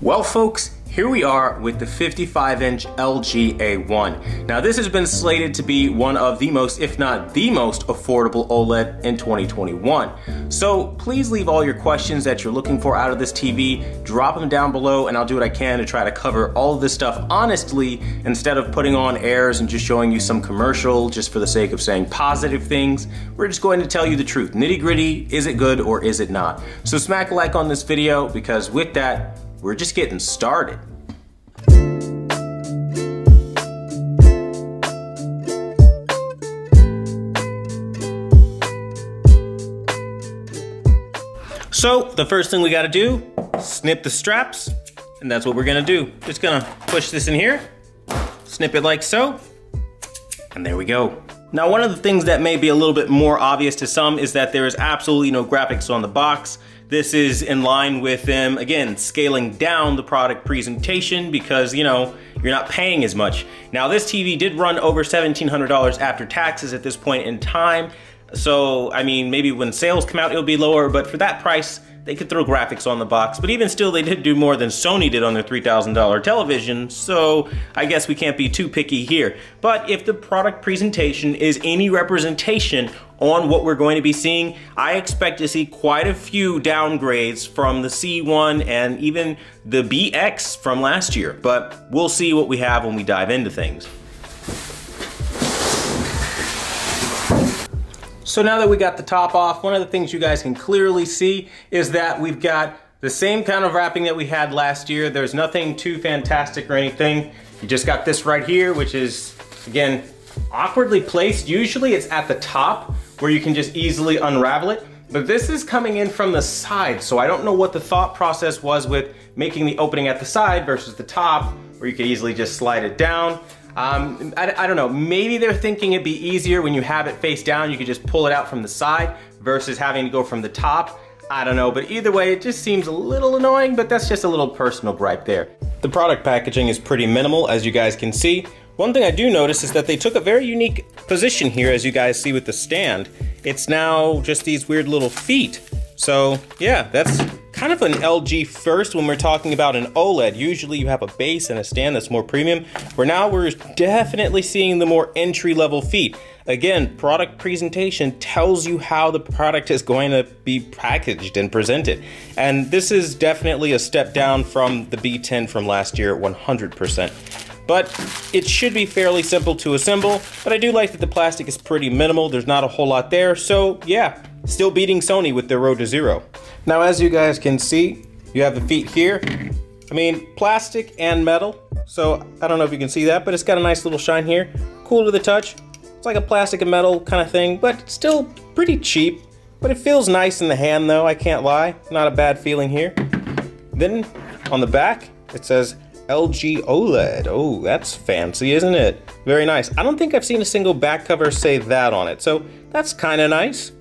Well folks, here we are with the 55-inch LG A1. Now this has been slated to be one of the most, if not the most, affordable OLED in 2021. So please leave all your questions that you're looking for out of this TV, drop them down below, and I'll do what I can to try to cover all of this stuff honestly, instead of putting on airs and just showing you some commercial just for the sake of saying positive things. We're just going to tell you the truth. Nitty gritty, is it good or is it not? So smack a like on this video, because with that, we're just getting started. So the first thing we gotta do, snip the straps, and that's what we're gonna do. Just gonna push this in here, snip it like so, and there we go. Now one of the things that may be a little bit more obvious to some is that there is absolutely no graphics on the box. This is in line with them, again, scaling down the product presentation because, you know, you're not paying as much. Now this TV did run over $1,700 after taxes at this point in time. So, I mean, maybe when sales come out, it'll be lower, but for that price, they could throw graphics on the box. But even still, they did do more than Sony did on their $3,000 television, so I guess we can't be too picky here. But if the product presentation is any representation on what we're going to be seeing, I expect to see quite a few downgrades from the C1 and even the BX from last year. But we'll see what we have when we dive into things. So now that we got the top off, one of the things you guys can clearly see is that we've got the same kind of wrapping that we had last year. There's nothing too fantastic or anything. You just got this right here, which is, again, awkwardly placed. Usually it's at the top where you can just easily unravel it, but this is coming in from the side. So I don't know what the thought process was with making the opening at the side versus the top, where you could easily just slide it down. I don't know, maybe they're thinking it'd be easier when you have it face down, you could just pull it out from the side versus having to go from the top. I don't know, but either way, it just seems a little annoying, but that's just a little personal gripe there. The product packaging is pretty minimal, as you guys can see. One thing I do notice is that they took a very unique position here, as you guys see with the stand. It's now just these weird little feet. So yeah, that's kind of an LG first when we're talking about an OLED. Usually you have a base and a stand that's more premium, where now we're definitely seeing the more entry-level feet. Again, product presentation tells you how the product is going to be packaged and presented. And this is definitely a step down from the B10 from last year, 100%. But it should be fairly simple to assemble, but I do like that the plastic is pretty minimal. There's not a whole lot there, so yeah, still beating Sony with their Road to Zero. Now, as you guys can see, you have the feet here. I mean, plastic and metal, so I don't know if you can see that, but it's got a nice little shine here. Cool to the touch. It's like a plastic and metal kind of thing, but still pretty cheap. But it feels nice in the hand though, I can't lie. Not a bad feeling here. Then, on the back, it says LG OLED. Oh, that's fancy, isn't it? Very nice. I don't think I've seen a single back cover say that on it, so that's kind of nice.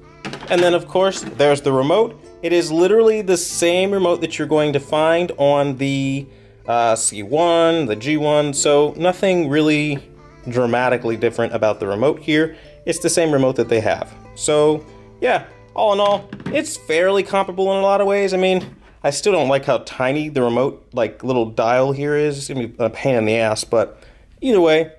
And then, of course, there's the remote. It is literally the same remote that you're going to find on the C1, the G1, so nothing really dramatically different about the remote here. It's the same remote that they have. So, yeah, all in all, it's fairly comparable in a lot of ways. I mean, I still don't like how tiny the remote, like, little dial here is. It's gonna be a pain in the ass, but either way,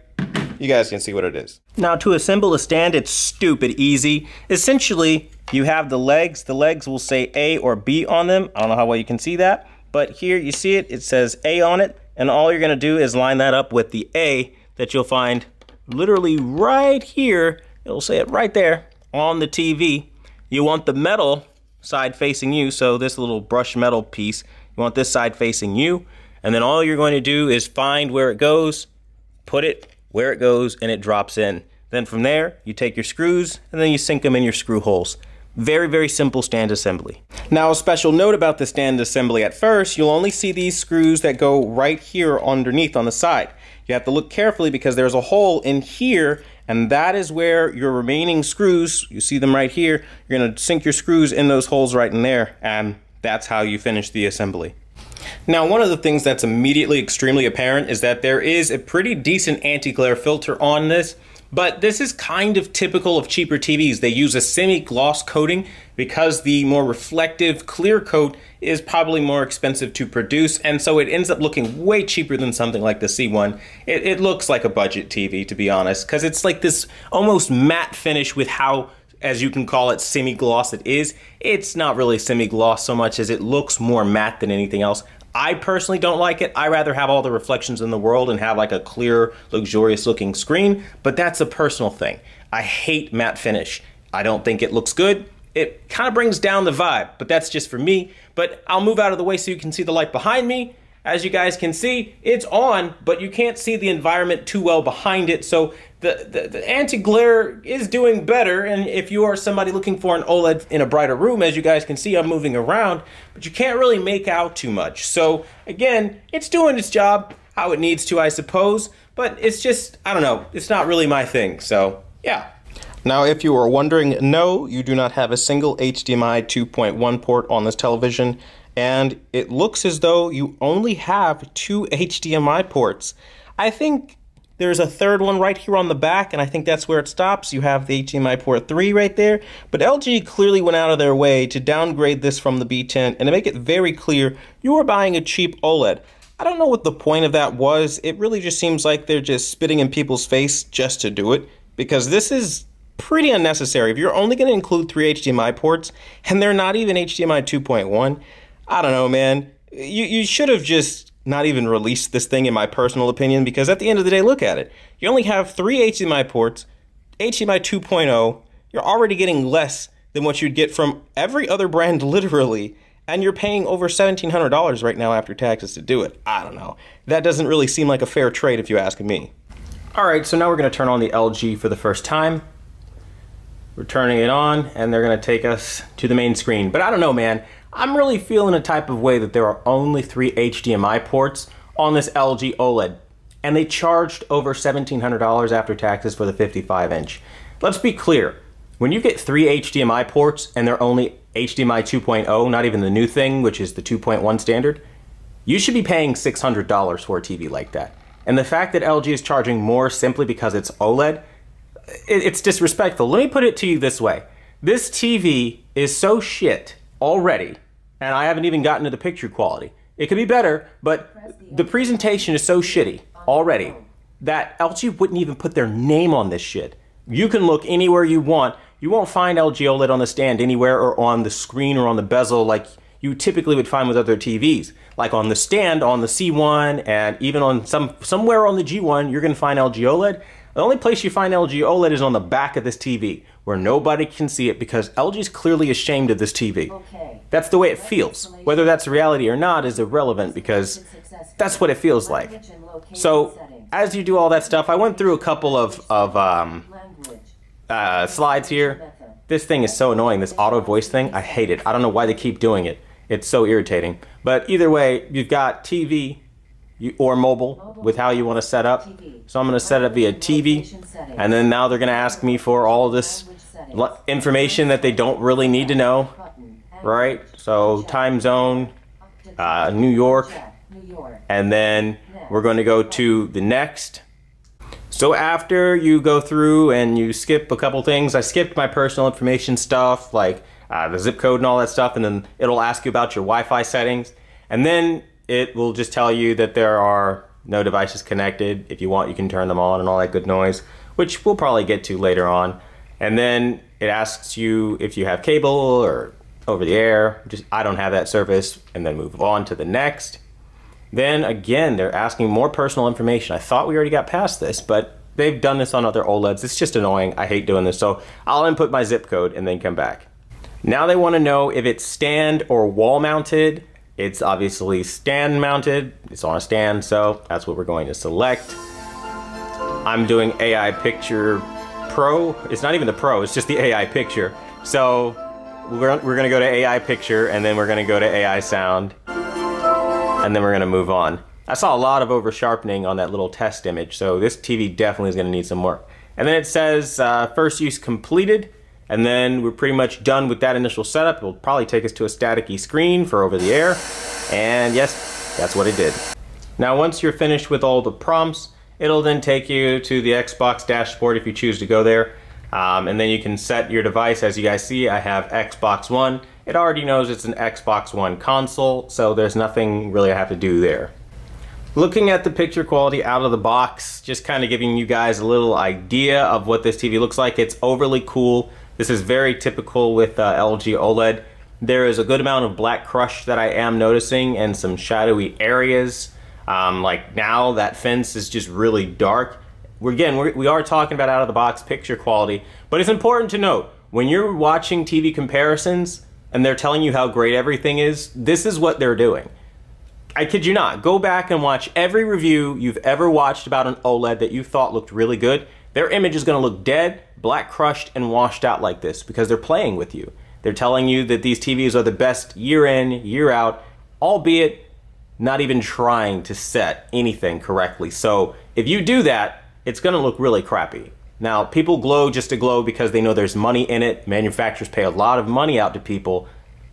you guys can see what it is. Now, to assemble a stand, it's stupid easy. Essentially, you have the legs. The legs will say A or B on them. I don't know how well you can see that, but here you see it. It says A on it, and all you're gonna do is line that up with the A that you'll find literally right here. It'll say it right there on the TV. You want the metal side facing you, so this little brushed metal piece, you want this side facing you, and then all you're going to do is find where it goes, put it where it goes, and it drops in. Then from there, you take your screws, and then you sink them in your screw holes. Very, very simple stand assembly. Now, a special note about the stand assembly at first, you'll only see these screws that go right here underneath on the side. You have to look carefully because there's a hole in here, and that is where your remaining screws, you see them right here, you're gonna sink your screws in those holes right in there, and that's how you finish the assembly. Now, one of the things that's immediately extremely apparent is that there is a pretty decent anti-glare filter on this, But this is kind of typical of cheaper TVs. They use a semi-gloss coating because the more reflective clear coat is probably more expensive to produce, and so it ends up looking way cheaper than something like the C1. It looks like a budget TV, to be honest, because it's like this almost matte finish with how, as you can call it, semi-gloss it is. It's not really semi-gloss so much as it looks more matte than anything else. I personally don't like it. I rather have all the reflections in the world and have like a clear, luxurious looking screen, but that's a personal thing. I hate matte finish. I don't think it looks good. It kind of brings down the vibe, but that's just for me. But I'll move out of the way so you can see the light behind me. As you guys can see, it's on, but you can't see the environment too well behind it, so the anti-glare is doing better, and if you are somebody looking for an OLED in a brighter room, as you guys can see, I'm moving around, but you can't really make out too much. So again, it's doing its job how it needs to, I suppose, but it's just, I don't know, it's not really my thing, so yeah. Now, if you are wondering, no, you do not have a single HDMI 2.1 port on this television, and it looks as though you only have 2 HDMI ports. I think there's a third one right here on the back, and I think that's where it stops. You have the HDMI port 3 right there, but LG clearly went out of their way to downgrade this from the B10 and to make it very clear you are buying a cheap OLED. I don't know what the point of that was. It really just seems like they're just spitting in people's face just to do it, because this is pretty unnecessary. If you're only going to include 3 HDMI ports, and they're not even HDMI 2.1, I don't know, man. You should have just not even released this thing, in my personal opinion, because at the end of the day, look at it. You only have 3 HDMI ports, HDMI 2.0. You're already getting less than what you'd get from every other brand, literally, and you're paying over $1,700 right now after taxes to do it. I don't know. That doesn't really seem like a fair trade if you ask me. All right, so now we're going to turn on the LG for the first time. We're turning it on, and they're going to take us to the main screen. But I don't know, man. I'm really feeling a type of way that there are only 3 HDMI ports on this LG OLED, and they charged over $1,700 after taxes for the 55-inch. Let's be clear, when you get 3 HDMI ports and they're only HDMI 2.0, not even the new thing, which is the 2.1 standard, you should be paying $600 for a TV like that. And the fact that LG is charging more simply because it's OLED, it's disrespectful. Let me put it to you this way. This TV is so shit already, and I haven't even gotten to the picture quality. It could be better, but the presentation is so shitty already that LG wouldn't even put their name on this shit. You can look anywhere you want. You won't find LG OLED on the stand anywhere or on the screen or on the bezel like you typically would find with other TVs. Like on the stand, on the C1, and even on somewhere on the G1, you're gonna find LG OLED. The only place you find LG OLED is on the back of this TV, where nobody can see it because LG's clearly ashamed of this TV. Okay. That's the way it feels. Whether that's reality or not is irrelevant because that's what it feels like. So, as you do all that stuff, I went through a couple of slides here. This thing is so annoying, this auto voice thing. I hate it. I don't know why they keep doing it. It's so irritating. But either way, you've got TV or mobile with how you want to set up. So I'm going to set it up via TV, and then now they're going to ask me for all this information that they don't really need to know, right? So time zone, New York, and then we're going to go to the next. So after you go through and you skip a couple things, I skipped my personal information stuff like the zip code and all that stuff, and then it'll ask you about your Wi-Fi settings, and then it will just tell you that there are no devices connected. If you want, you can turn them on and all that good noise, which we'll probably get to later on. And then it asks you if you have cable or over the air. I don't have that service, and then move on to the next. Then again, they're asking more personal information. I thought we already got past this, but they've done this on other OLEDs. It's just annoying. I hate doing this. So I'll input my zip code and then come back. Now they want to know if it's stand or wall mounted. It's obviously stand mounted. It's on a stand, so that's what we're going to select. I'm doing AI Picture Pro. It's not even the Pro, it's just the AI Picture. So we're gonna go to AI Picture, and then we're gonna go to AI Sound, and then we're gonna move on. I saw a lot of over sharpening on that little test image, so this TV definitely is gonna need some work. And then it says first use completed. And then we're pretty much done with that initial setup. It'll probably take us to a static-y screen for over the air. And yes, that's what it did. Now once you're finished with all the prompts, It'll then take you to the Xbox dashboard if you choose to go there. And then you can set your device. As you guys see, I have Xbox One. It already knows it's an Xbox One console, so there's nothing really I have to do there. Looking at the picture quality out of the box, just kind of giving you guys a little idea of what this TV looks like. It's overly cool. This is very typical with LG OLED. There is a good amount of black crush that I am noticing and some shadowy areas. Like now that fence is just really dark. We are talking about out of the box picture quality, but it's important to note when you're watching TV comparisons and they're telling you how great everything is, this is what they're doing. I kid you not. Go back and watch every review you've ever watched about an OLED that you thought looked really good. Their image is going to look dead, black crushed, and washed out like this because they're playing with you. They're telling you that these TVs are the best year in, year out, albeit not even trying to set anything correctly. So if you do that, it's going to look really crappy. Now, people glow just to glow because they know there's money in it. Manufacturers pay a lot of money out to people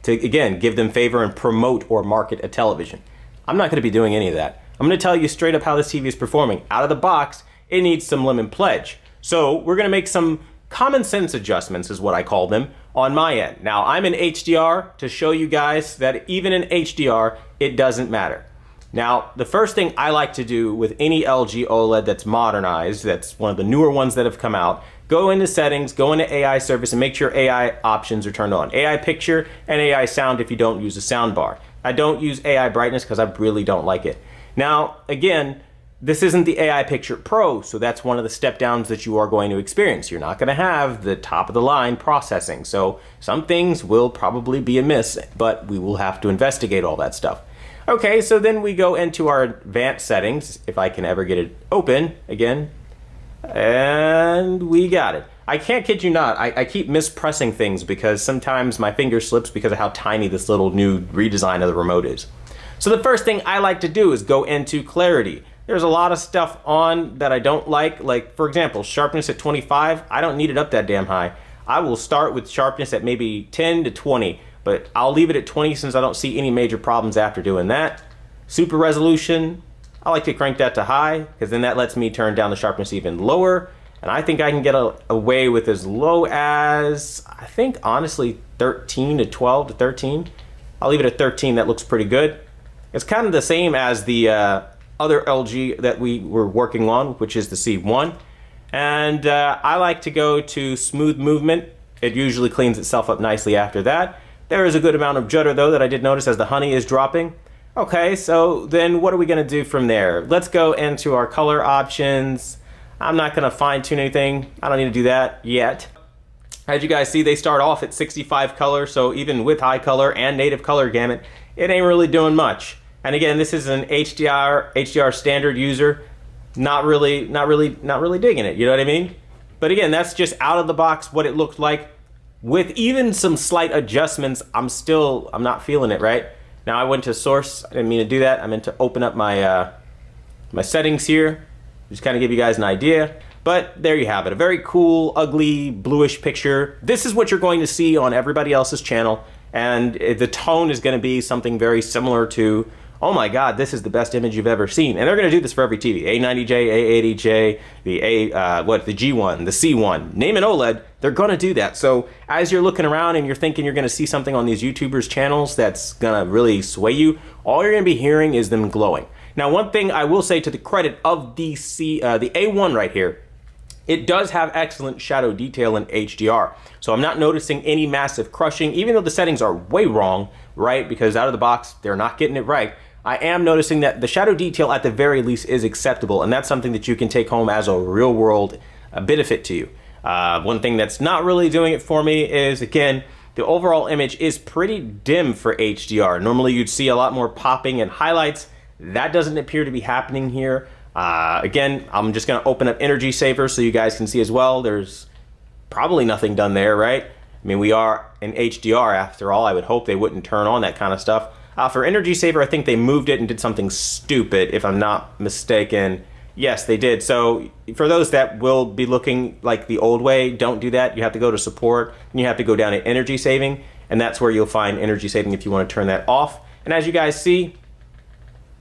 to, again, give them favor and promote or market a television. I'm not going to be doing any of that. I'm going to tell you straight up how this TV is performing. Out of the box, it needs some lemon pledge. So we're going to make some common sense adjustments, is what I call them, on my end. Now, I'm in HDR to show you guys that even in HDR, it doesn't matter. Now, the first thing I like to do with any LG OLED that's modernized, that's one of the newer ones that have come out, go into settings, go into AI service, and make sure AI options are turned on. AI picture and AI sound if you don't use a sound bar. I don't use AI brightness because I really don't like it. Now, again, this isn't the AI Picture Pro, so that's one of the step downs that you are going to experience. You're not going to have the top of the line processing, so some things will probably be amiss, but we will have to investigate all that stuff. Okay, so then we go into our advanced settings, if I can ever get it open again, and we got it. I can't kid you not, I keep mispressing things because sometimes my finger slips because of how tiny this little new redesign of the remote is. So the first thing I like to do is go into clarity. There's a lot of stuff on that I don't like for example, sharpness at 25, I don't need it up that damn high. I will start with sharpness at maybe 10 to 20, but I'll leave it at 20 since I don't see any major problems after doing that. Super resolution, I like to crank that to high because then that lets me turn down the sharpness even lower. And I think I can get away with as low as, I think honestly, 13 to 12 to 13. I'll leave it at 13, that looks pretty good. It's kind of the same as the other LG that we were working on, which is the C1. And I like to go to smooth movement. It usually cleans itself up nicely after that. There is a good amount of judder though that I did notice as the honey is dropping. Okay, so then what are we gonna do from there? Let's go into our color options. I'm not gonna fine tune anything. I don't need to do that yet. As you guys see, they start off at 65 color, so even with high color and native color gamut, it ain't really doing much. And again, this is an HDR standard user. Not really digging it, you know what I mean? But again, that's just out of the box what it looked like. With even some slight adjustments, I'm not feeling it, right? Now I went to source, I didn't mean to do that. I meant to open up my, my settings here. Just kind of give you guys an idea. But there you have it, a very cool, ugly, bluish picture. This is what you're going to see on everybody else's channel. And the tone is gonna be something very similar to, oh my God, this is the best image you've ever seen. And they're gonna do this for every TV. A90J, A80J, the the G1, the C1, name an OLED, they're gonna do that. So as you're looking around and you're thinking you're gonna see something on these YouTubers' channels that's gonna really sway you, all you're gonna be hearing is them glowing. Now, one thing I will say to the credit of the A1 right here, it does have excellent shadow detail in HDR. So I'm not noticing any massive crushing, even though the settings are way wrong, right? Because out of the box, they're not getting it right. I am noticing that the shadow detail at the very least is acceptable, and that's something that you can take home as a real world benefit to you. One thing that's not really doing it for me is, again, the overall image is pretty dim for HDR. Normally you'd see a lot more popping and highlights. That doesn't appear to be happening here. Again, I'm just gonna open up Energy Saver so you guys can see as well. There's probably nothing done there, right? I mean, we are in HDR after all. I would hope they wouldn't turn on that kind of stuff. For Energy Saver, I think they moved it and did something stupid, if I'm not mistaken. Yes, they did. So for those that will be looking like the old way, don't do that. You have to go to support, and you have to go down to energy saving, and that's where you'll find energy saving if you want to turn that off. And as you guys see,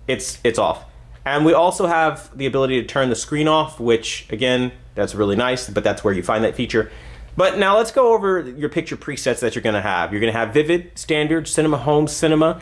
it's off. And we also have the ability to turn the screen off, which again, that's really nice, but that's where you find that feature. But now let's go over your picture presets that you're gonna have. You're gonna have Vivid, Standard, Cinema Home, Cinema,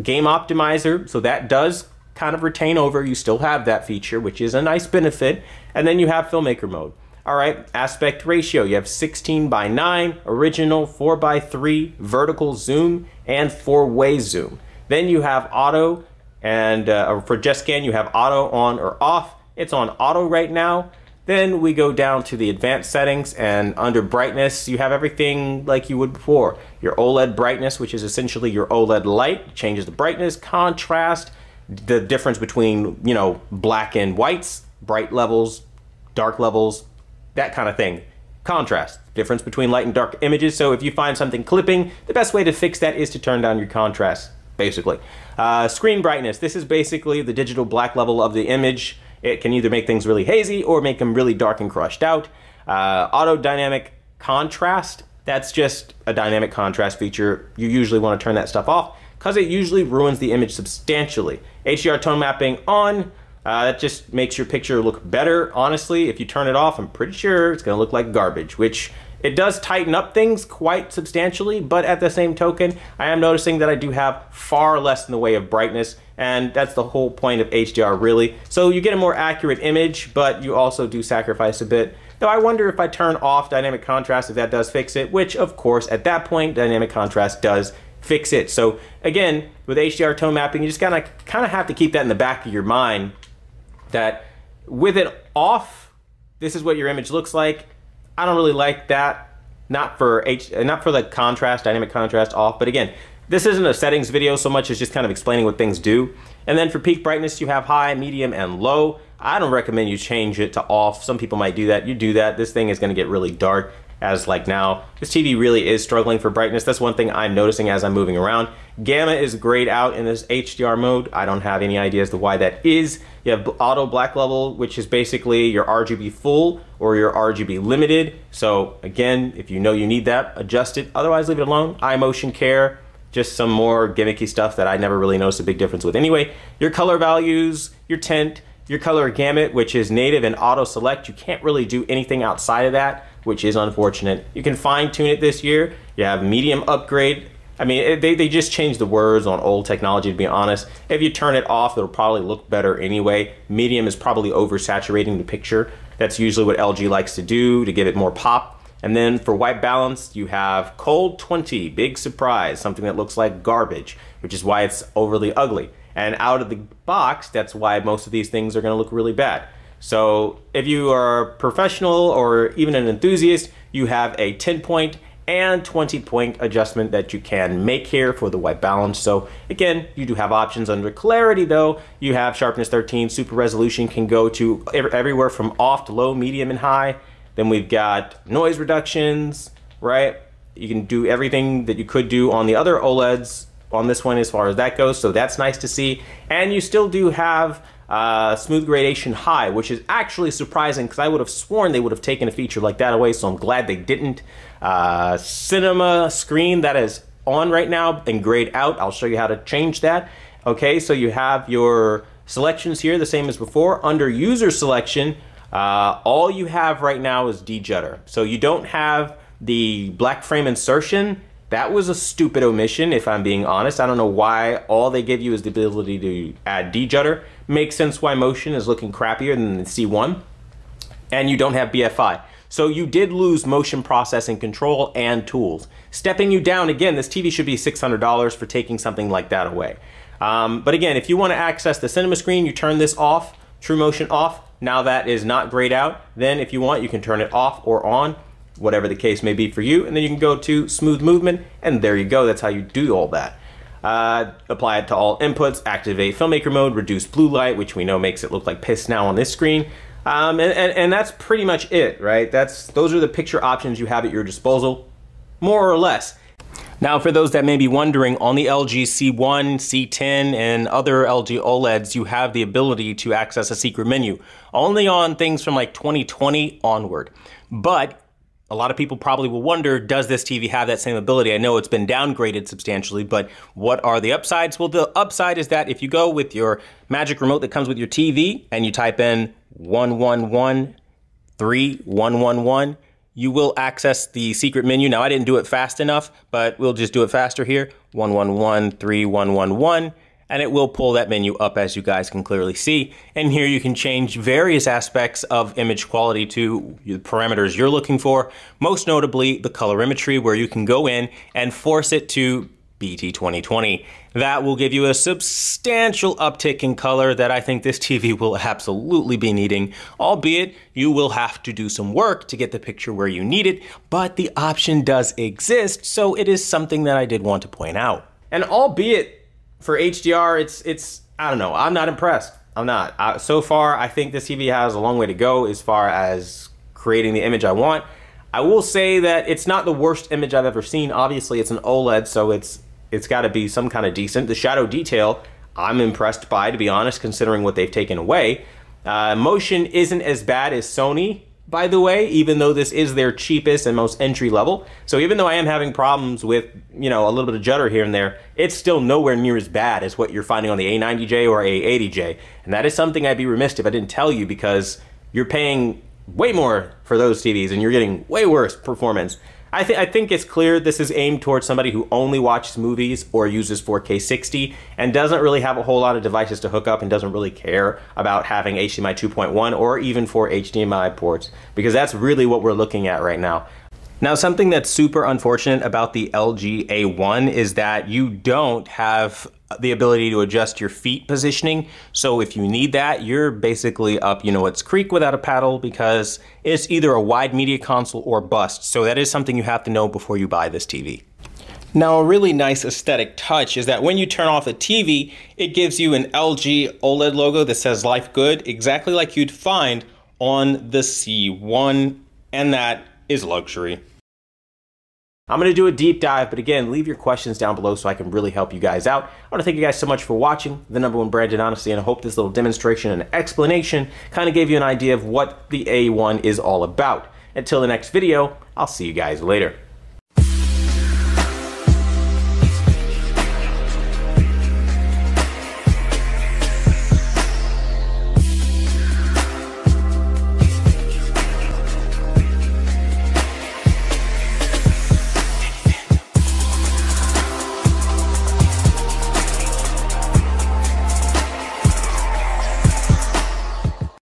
Game Optimizer, so that does kind of retain over. You still have that feature, which is a nice benefit. And then you have Filmmaker mode. All right, aspect ratio, you have 16:9, original, 4:3, vertical zoom, and 4-way zoom. Then you have auto, and for JetScan, you have auto on or off. It's on auto right now. Then we go down to the advanced settings, and under brightness, you have everything like you would before. Your OLED brightness, which is essentially your OLED light, changes the brightness, contrast, the difference between, you know, black and whites, bright levels, dark levels, that kind of thing. Contrast, difference between light and dark images. So if you find something clipping, the best way to fix that is to turn down your contrast, basically. Screen brightness, this is basically the digital black level of the image. It can either make things really hazy or make them really dark and crushed out. Auto dynamic contrast, that's just a dynamic contrast feature. You usually want to turn that stuff off because it usually ruins the image substantially. HDR tone mapping on, that just makes your picture look better. Honestly, if you turn it off, I'm pretty sure it's gonna look like garbage, which it does tighten up things quite substantially, but at the same token, I am noticing that I do have far less in the way of brightness, and that's the whole point of HDR really. So you get a more accurate image, but you also do sacrifice a bit. Though I wonder if I turn off dynamic contrast, if that does fix it, which of course at that point, dynamic contrast does fix it. So again, with HDR tone mapping, you just kind of have to keep that in the back of your mind, that with it off, this is what your image looks like. I don't really like that, not for the contrast, dynamic contrast off, but again, this isn't a settings video so much as just kind of explaining what things do. And then for peak brightness, you have high, medium, and low. I don't recommend you change it to off. Some people might do that. You do that, this thing is gonna get really dark, as like now. This TV really is struggling for brightness. That's one thing I'm noticing as I'm moving around. Gamma is grayed out in this HDR mode. I don't have any idea as to why that is. You have auto black level, which is basically your RGB full or your RGB limited. So again, if you know you need that, adjust it. Otherwise, leave it alone. Eye motion care, just some more gimmicky stuff that I never really noticed a big difference with. Anyway, your color values, your tint, your color gamut, which is native and auto select. You can't really do anything outside of that, which is unfortunate. You can fine tune it this year. You have medium upgrade. I mean, they just changed the words on old technology, to be honest. If you turn it off, it'll probably look better anyway. Medium is probably oversaturating the picture. That's usually what LG likes to do to give it more pop. And then for white balance, you have cold 20, big surprise, something that looks like garbage, which is why it's overly ugly. And out of the box, that's why most of these things are gonna look really bad. So if you are a professional or even an enthusiast, you have a 10-point and 20-point adjustment that you can make here for the white balance. So again, you do have options. Under clarity though, you have sharpness 13, super resolution can go to everywhere from off to low, medium, and high. Then we've got noise reductions, right? You can do everything that you could do on the other OLEDs on this one as far as that goes, so that's nice to see. And you still do have smooth gradation high, which is actually surprising because I would have sworn they would have taken a feature like that away, so I'm glad they didn't. Cinema screen, that is on right now and grayed out. I'll show you how to change that. Okay, so you have your selections here, the same as before. Under user selection, all you have right now is de-judder. So you don't have the black frame insertion. That was a stupid omission, if I'm being honest. I don't know why all they give you is the ability to add de-judder. Makes sense why motion is looking crappier than the C1. And you don't have BFI. So you did lose motion processing control and tools. Stepping you down, again, this TV should be $600 for taking something like that away. But again, if you want to access the cinema screen, you turn this off, True Motion off. Now that is not grayed out. Then if you want, you can turn it off or on, whatever the case may be for you, and then you can go to smooth movement, and there you go. That's how you do all that. Apply it to all inputs, activate filmmaker mode, reduce blue light, which we know makes it look like piss now on this screen. And that's pretty much it, right? Those are the picture options you have at your disposal, more or less. Now, for those that may be wondering, on the LG C1, C10, and other LG OLEDs, you have the ability to access a secret menu, only on things from like 2020 onward. But a lot of people probably will wonder, does this TV have that same ability? I know it's been downgraded substantially, but what are the upsides? Well, the upside is that if you go with your magic remote that comes with your TV and you type in 1113111, you will access the secret menu. Now, I didn't do it fast enough, but we'll just do it faster here. 1113111. And it will pull that menu up, as you guys can clearly see. And here you can change various aspects of image quality to the parameters you're looking for, most notably the colorimetry, where you can go in and force it to BT 2020. That will give you a substantial uptick in color that I think this TV will absolutely be needing, albeit you will have to do some work to get the picture where you need it, but the option does exist, so it is something that I did want to point out. And albeit for HDR, it's I don't know, I'm not impressed. I'm not. So far, I think this TV has a long way to go as far as creating the image I want. I will say that it's not the worst image I've ever seen. Obviously, it's an OLED, so it's got to be some kind of decent. The shadow detail, I'm impressed by, to be honest, considering what they've taken away. Motion isn't as bad as Sony, by the way, even though this is their cheapest and most entry level. So even though I am having problems with, you know, a little bit of judder here and there, it's still nowhere near as bad as what you're finding on the A90J or A80J. And that is something I'd be remiss if I didn't tell you, because you're paying way more for those TVs and you're getting way worse performance. I think it's clear this is aimed towards somebody who only watches movies or uses 4K 60 and doesn't really have a whole lot of devices to hook up and doesn't really care about having HDMI 2.1 or even 4 HDMI ports, because that's really what we're looking at right now. Now, something that's super unfortunate about the LG A1 is that you don't have the ability to adjust your feet positioning. So if you need that, you're basically up, you know, it's creek without a paddle, because it's either a wide media console or bust. So that is something you have to know before you buy this TV. Now, a really nice aesthetic touch is that when you turn off the TV, it gives you an LG OLED logo that says Life Good, exactly like you'd find on the C1, and that is luxury. I'm going to do a deep dive, but again, leave your questions down below so I can really help you guys out. I want to thank you guys so much for watching the #1 brand in honesty, and I hope this little demonstration and explanation kind of gave you an idea of what the A1 is all about. Until the next video, I'll see you guys later.